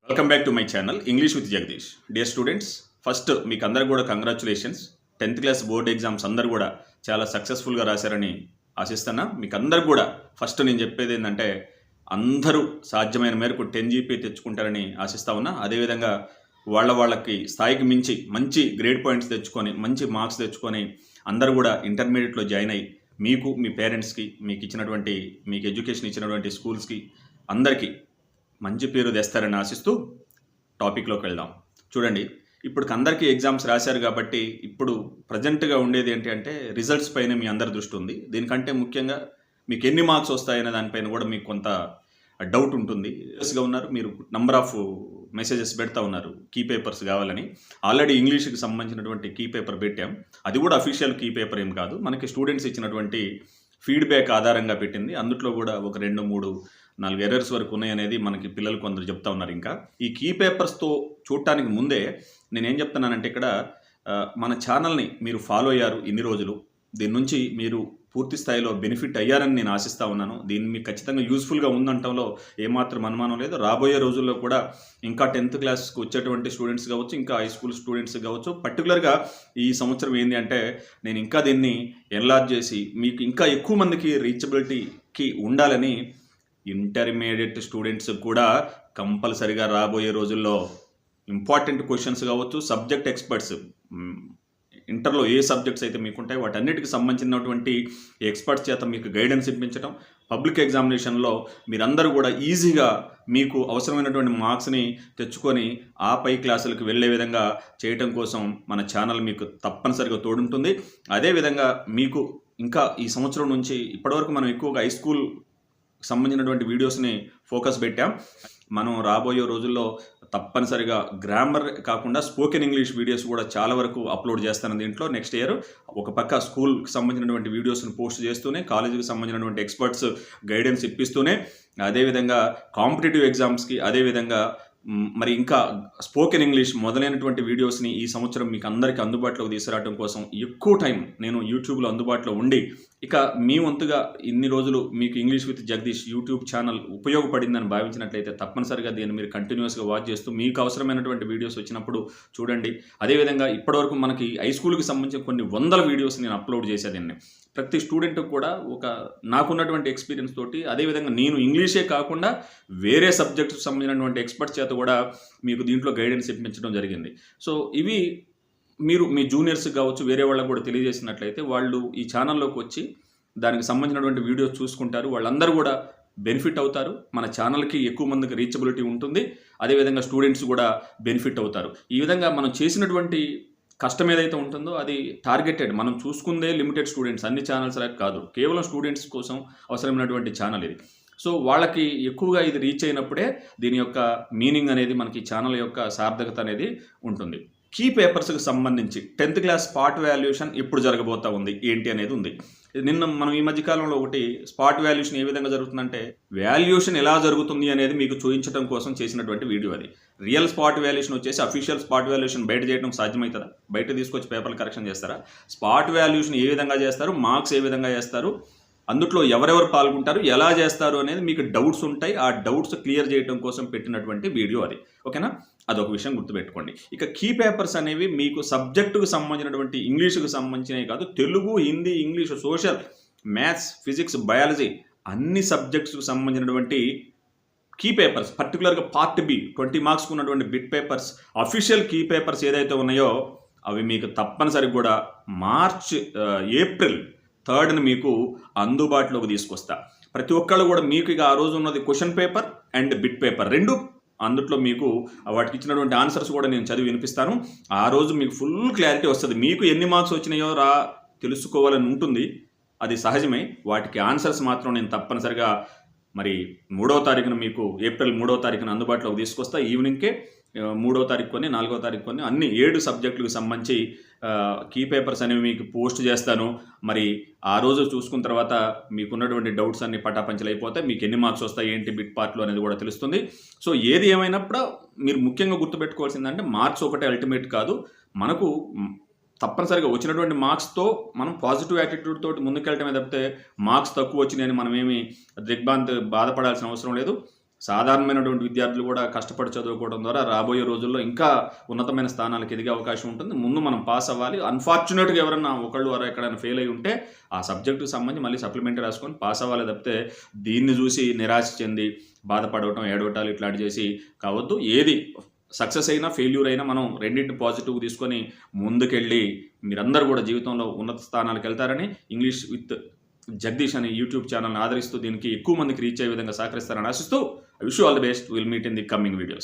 Welcome back to my channel English with Jagadish. Dear students, first మీకు అందరు కూడా congratulations. 10th class board exams అందరు కూడా చాలా సక్సెస్ఫుల్గా రాశారని ఆశిస్తున్నా. మీకు అందరు కూడా ఫస్ట్ నేను చెప్పేది ఏంటంటే అందరూ సాధ్యమైన మేరకు 10 GPA తెచ్చుకుంటారని ఆశిస్తా ఉన్నా. అదేవిధంగా వాళ్ళకి స్థాయికి మించి మంచి గ్రేడ్ పాయింట్స్ తెచ్చుకొని మంచి మార్క్స్ తెచ్చుకొని అందరూ కూడా ఇంటర్మీడియట్లో జాయిన్ అయ్యి మీకు, మీ పేరెంట్స్కి, మీకు ఎడ్యుకేషన్ ఇచ్చినటువంటి స్కూల్స్కి అందరికీ మంచి పేరు తెస్తారని ఆశిస్తూ టాపిక్లోకి వెళ్దాం. చూడండి, ఇప్పుడు అందరికీ ఎగ్జామ్స్ రాశారు కాబట్టి ఇప్పుడు ప్రజెంట్గా ఉండేది ఏంటి అంటే రిజల్ట్స్ పైన మీ అందరి దృష్టి ఉంది. దీనికంటే ముఖ్యంగా మీకు ఎన్ని మార్క్స్ వస్తాయనే దానిపైన కూడా మీకు కొంత డౌట్ ఉంటుంది. సీరియస్గా ఉన్నారు, మీరు నంబర్ ఆఫ్ మెసేజెస్ పెడతా ఉన్నారు కీ పేపర్స్ కావాలని. ఆల్రెడీ ఇంగ్లీష్కి సంబంధించినటువంటి కీ పేపర్ పెట్టాం. అది కూడా అఫీషియల్ కీ పేపర్ ఏం కాదు, మనకి స్టూడెంట్స్ ఇచ్చినటువంటి ఫీడ్బ్యాక్ ఆధారంగా పెట్టింది. అందులో కూడా ఒక 2-3-4 ఎర్రర్స్ వరకు ఉన్నాయనేది మనకి పిల్లలు కొందరు చెప్తా ఉన్నారు. ఇంకా ఈ కీ పేపర్స్తో చూడటానికి ముందే నేనేం చెప్తున్నానంటే ఇక్కడ మన ఛానల్ని మీరు ఫాలో అయ్యారు ఇన్ని రోజులు, దీని నుంచి మీరు పూర్తి స్థాయిలో బెనిఫిట్ అయ్యారని నేను ఆశిస్తూ ఉన్నాను. దీన్ని మీకు ఖచ్చితంగా యూస్ఫుల్గా ఉందంటంలో ఏమాత్రం అనుమానం లేదు. రాబోయే రోజుల్లో కూడా ఇంకా 10th క్లాస్కి వచ్చేటువంటి స్టూడెంట్స్ కావచ్చు, ఇంకా హై స్కూల్ స్టూడెంట్స్ కావచ్చు, పర్టికులర్గా ఈ సంవత్సరం ఏంటి అంటే నేను ఇంకా దీన్ని ఎన్లార్జ్ చేసి మీకు ఇంకా ఎక్కువ మందికి రీచబిలిటీకి ఉండాలని ఇంటర్మీడియట్ స్టూడెంట్స్ కూడా కంపల్సరిగా రాబోయే రోజుల్లో ఇంపార్టెంట్ క్వశ్చన్స్ కావచ్చు, సబ్జెక్ట్ ఎక్స్పర్ట్స్, ఇంటర్లో ఏ సబ్జెక్ట్స్ అయితే మీకు ఉంటాయో వాటన్నిటికి సంబంధించినటువంటి ఎక్స్పర్ట్స్ చేత మీకు గైడెన్స్ ఇప్పించడం, పబ్లిక్ ఎగ్జామినేషన్లో మీరందరూ కూడా ఈజీగా మీకు అవసరమైనటువంటి మార్క్స్ని తెచ్చుకొని ఆ పై క్లాసులకు వెళ్ళే విధంగా చేయటం కోసం మన ఛానల్ మీకు తప్పనిసరిగా తోడుంటుంది. అదేవిధంగా మీకు ఇంకా ఈ సంవత్సరం నుంచి ఇప్పటివరకు మనం ఎక్కువగా హై స్కూల్ సంబంధించినటువంటి వీడియోస్ని ఫోకస్ పెట్టాం. మనం రాబోయే రోజుల్లో తప్పనిసరిగా గ్రామర్ కాకుండా స్పోకెన్ ఇంగ్లీష్ వీడియోస్ కూడా చాలా వరకు అప్లోడ్ చేస్తాను దీంట్లో. నెక్స్ట్ ఇయర్ ఒక పక్క స్కూల్కి సంబంధించినటువంటి వీడియోస్ని పోస్ట్ చేస్తూనే, కాలేజీకి సంబంధించినటువంటి ఎక్స్పర్ట్స్ గైడెన్స్ ఇప్పిస్తూనే, అదేవిధంగా కాంపిటేటివ్ ఎగ్జామ్స్కి, అదేవిధంగా మరి ఇంకా స్పోకెన్ ఇంగ్లీష్ మొదలైనటువంటి వీడియోస్ని ఈ సంవత్సరం మీకు అందరికీ అందుబాటులోకి తీసుకురావడం కోసం ఎక్కువ టైం నేను యూట్యూబ్లో అందుబాటులో ఉండి, ఇక మీ వంతుగా ఇన్ని రోజులు మీకు English with Jagadish YouTube channel ఉపయోగపడిందని భావించినట్లయితే తప్పనిసరిగా దీన్ని మీరు కంటిన్యూస్గా వాచ్ చేస్తూ మీకు అవసరమైనటువంటి వీడియోస్ వచ్చినప్పుడు చూడండి. అదేవిధంగా ఇప్పటివరకు మనకి హై స్కూల్కి సంబంధించిన కొన్ని వందల వీడియోస్ నేను అప్లోడ్ చేసేదాన్ని. ప్రతి స్టూడెంట్ కూడా నాకున్నటువంటి ఎక్స్పీరియన్స్ తోటి, అదేవిధంగా నేను ఇంగ్లీషే కాకుండా వేరే సబ్జెక్ట్స్కి సంబంధించినటువంటి ఎక్స్పర్ట్స్ చేత కూడా మీకు దీంట్లో గైడెన్స్ ఇప్పించడం జరిగింది. సో ఇవి మీరు మీ జూనియర్స్ కావచ్చు, వేరే వాళ్ళకు కూడా తెలియజేసినట్లయితే వాళ్ళు ఈ ఛానల్లోకి వచ్చి దానికి సంబంధించినటువంటి వీడియోస్ చూసుకుంటారు. వాళ్ళందరూ కూడా బెనిఫిట్ అవుతారు. మన ఛానల్కి ఎక్కువ మందికి రీచబిలిటీ ఉంటుంది. అదేవిధంగా స్టూడెంట్స్ కూడా బెనిఫిట్ అవుతారు. ఈ విధంగా మనం చేసినటువంటి కష్టం ఏదైతే ఉంటుందో అది టార్గెటెడ్, మనం చూసుకుందే లిమిటెడ్ స్టూడెంట్స్, అన్ని ఛానల్స్ కాదు, కేవలం స్టూడెంట్స్ కోసం అవసరమైనటువంటి ఛానల్ ఇది. సో వాళ్ళకి ఎక్కువగా ఇది రీచ్ అయినప్పుడే దీని యొక్క మీనింగ్ అనేది, మనకి ఛానల్ యొక్క సార్థకత అనేది ఉంటుంది. కీ పేపర్స్కి సంబంధించి 10th క్లాస్ స్పాట్ వాల్యుయేషన్ ఎప్పుడు జరగబోతా ఉంది ఏంటి అనేది ఉంది. నిన్న మనం ఈ మధ్యకాలంలో ఒకటి స్పాట్ వాల్యుయేషన్ ఏ విధంగా జరుగుతుందంటే, వాల్యుయేషన్ ఎలా జరుగుతుంది అనేది మీకు చూపించడం కోసం చేసినటువంటి వీడియో అది. రియల్ స్పాట్ వాల్యుయేషన్ వచ్చేసి అఫీషియల్ స్పాట్ వాల్యుయేషన్ బయట చేయడం సాధ్యమవుతుందా? బయట తీసుకొచ్చి పేపర్లు కరెక్షన్ చేస్తారా? స్పాట్ వాల్యుయేషన్ ఏ విధంగా చేస్తారు, మార్క్స్ ఏ విధంగా చేస్తారు, అందుట్లో ఎవరెవరు పాల్గొంటారు, ఎలా చేస్తారు అనేది మీకు డౌట్స్ ఉంటాయి. ఆ డౌట్స్ క్లియర్ చేయడం కోసం పెట్టినటువంటి వీడియో అది. ఓకేనా? అదొక విషయం గుర్తుపెట్టుకోండి. ఇక కీ పేపర్స్ అనేవి మీకు సబ్జెక్టుకు సంబంధించినటువంటి ఇంగ్లీషుకు సంబంధించినవి కాదు, Telugu, Hindi, English, social, maths, physics, biology అన్ని సబ్జెక్ట్స్కు సంబంధించినటువంటి కీ పేపర్స్, పర్టికులర్గా పార్ట్ బి 20 మార్క్స్కు ఉన్నటువంటి bit papers, official key papers ఏదైతే ఉన్నాయో అవి మీకు తప్పనిసరిగా కూడా ఏప్రిల్ 3rd మీకు అందుబాటులోకి తీసుకొస్తా. ప్రతి ఒక్కళ్ళు కూడా మీకు ఇక ఆ రోజు ఉన్నది question paper and bit paper రెండు, అందుట్లో మీకు వాటికి ఇచ్చినటువంటి ఆన్సర్స్ కూడా నేను చదివి వినిపిస్తాను. ఆ రోజు మీకు ఫుల్ క్లారిటీ వస్తుంది. మీకు ఎన్ని మార్క్స్ వచ్చినాయో తెలుసుకోవాలని ఉంటుంది, అది సహజమే. వాటికి ఆన్సర్స్ మాత్రం నేను తప్పనిసరిగా మరి 3వ తారీఖున మీకు ఏప్రిల్ 3వ తారీఖున అందుబాటులోకి తీసుకొస్తా. ఈవినింగ్కే 3వ తారీఖు కొన్ని, 4వ తారీఖు కొన్ని, అన్ని 7 సబ్జెక్టులకు సంబంధించి కీ పేపర్స్ అనేవి మీకు పోస్ట్ చేస్తాను. మరి ఆ రోజు చూసుకున్న తర్వాత మీకున్నటువంటి డౌట్స్ అన్ని పటాపంచలు అయిపోతాయి. మీకు ఎన్ని మార్క్స్ వస్తాయి, ఏంటి బిట్ పార్ట్లు అనేది కూడా తెలుస్తుంది. సో ఏది ఏమైనప్పుడు మీరు ముఖ్యంగా గుర్తుపెట్టుకోవాల్సిందంటే మార్క్స్ ఒకటే అల్టిమేట్ కాదు. మనకు తప్పనిసరిగా వచ్చినటువంటి మార్క్స్తో మనం పాజిటివ్ యాటిట్యూడ్ తోటి ముందుకెళ్ళటమే తప్పితే మార్క్స్ తక్కువ వచ్చినాయని మనమేమి బాధపడాల్సిన అవసరం లేదు. సాధారణమైనటువంటి విద్యార్థులు కూడా కష్టపడి చదువుకోవడం ద్వారా రాబోయే రోజుల్లో ఇంకా ఉన్నతమైన స్థానాలకు ఎదిగే అవకాశం ఉంటుంది. ముందు మనం పాస్ అవ్వాలి. అన్ఫార్చునేట్గా ఎవరన్నా ఒకళ్ళు వారు ఎక్కడైనా ఫెయిల్ అయి ఉంటే ఆ సబ్జెక్టుకి సంబంధించి మళ్ళీ సప్లిమెంటరీ రాసుకొని పాస్ అవ్వాలి తప్పితే దీన్ని చూసి నిరాశ చెంది బాధపడవటం, ఏడవటాలు ఇట్లాంటి చేసి కావద్దు. ఏది సక్సెస్ అయినా ఫెయిల్యూర్ అయినా మనం రెండింటి పాజిటివ్ తీసుకొని ముందుకెళ్ళి మీరందరూ కూడా జీవితంలో ఉన్నత స్థానాలకు వెళ్తారని, ఇంగ్లీష్ విత్ జగదీష్ అనే యూట్యూబ్ ఛానల్ని ఆదరిస్తూ దీనికి ఎక్కువ మందికి రీచ్ అయ్యే విధంగా సహకరిస్తారని ఆశిస్తూ I wish you all the best. Will meet in the coming videos.